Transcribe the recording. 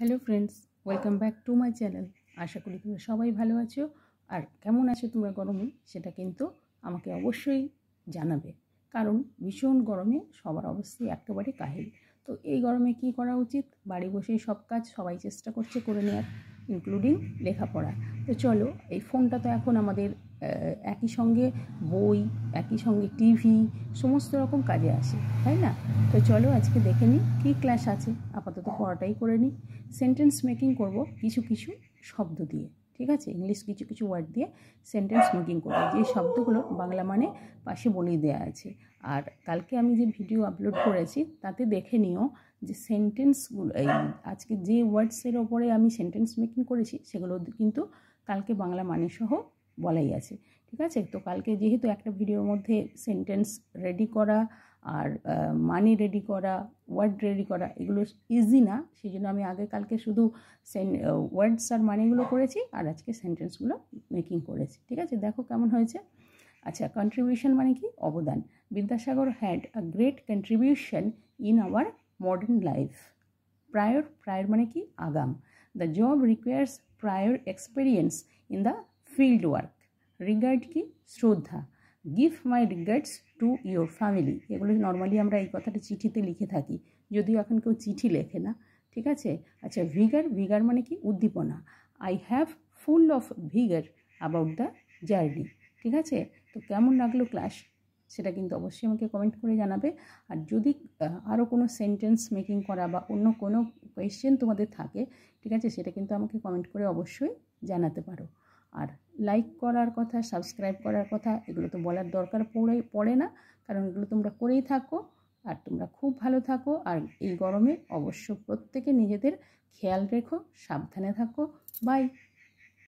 Hello friends, welcome back to my channel. আশা করি তোমরা সবাই ভালো আছো। আর কেমন আছো তোমরা গরমে, সেটা কিন্তু আমাকে অবশ্যই জানাবে, কারণ ভীষণ গরমে সবার অবশ্যই একেবারে কাহিল। তো এই গরমে কি করা উচিত? বাড়ি বসেই সব কাজ সবাই চেষ্টা করছে করে নেওয়ার, ইনক্লুডিং লেখাপড়া। তো চলো, এই ফোনটা তো এখন আমাদের একই সঙ্গে বই, একই সঙ্গে টিভি, সমস্ত রকম কাজে আসে, তাই না? তো চলো আজকে দেখে নিই কী ক্লাস আছে। আপাতত পড়াটাই করে নিই। সেন্টেন্স মেকিং করব কিছু কিছু শব্দ দিয়ে, ঠিক আছে? ইংলিশ কিছু কিছু ওয়ার্ড দিয়ে সেন্টেন্স মেকিং করব, যে শব্দগুলো বাংলা মানে পাশে বলেই দেওয়া আছে। আর কালকে আমি যে ভিডিও আপলোড করেছি তাতে দেখে নিও যে সেন্টেন্সগুলো, এই আজকে যে ওয়ার্ডসের ওপরে আমি সেন্টেন্স মেকিং করেছি সেগুলো কিন্তু কালকে বাংলা মানে সহ বলাই আছে, ঠিক আছে? তো কালকে যেহেতু একটা ভিডিওর মধ্যে সেন্টেন্স রেডি করা আর মানি রেডি করা, ওয়ার্ড রেডি করা এগুলো ইজি না, সেই জন্য আমি কালকে শুধু ওয়ার্ডস আর মানিগুলো করেছি, আর আজকে সেন্টেন্সগুলো মেকিং করেছি, ঠিক আছে? দেখো কেমন হয়েছে। আচ্ছা, কন্ট্রিবিউশন মানে কি? অবদান। Vidyasagar had a great contribution in our modern life. Prior মানে কি? আগাম। The job requires prior experience in the field work. Regard কি? শ্রদ্ধা। Give my regards to your family. এগুলো নর্মালি আমরা এই কথাটা চিঠিতে লিখে থাকি, যদিও এখন কেউ চিঠি লেখে না, ঠিক আছে? আচ্ছা, ভিগার মানে কি? উদ্দীপনা। I have full of ভিগার about the journey, ঠিক আছে? তো কেমন লাগলো ক্লাস, সেটা কিন্তু অবশ্যই আমাকে কমেন্ট করে জানাবে। আর যদি আরও কোনো সেন্টেন্স মেকিং করা বা অন্য কোনো কোয়েশ্চেন তোমাদের থাকে, ঠিক আছে, সেটা কিন্তু আমাকে কমেন্ট করে অবশ্যই জানাতে পারো। আর লাইক করার কথা, সাবস্ক্রাইব করার কথা, এগুলো তো বলার দরকার পড়ে না, কারণ এগুলো তোমরা করেই থাকো। আর তোমরা খুব ভালো থাকো। আর এই গরমে অবশ্য প্রত্যেকে নিজেদের খেয়াল রেখো, সাবধানে থাকো। বাই।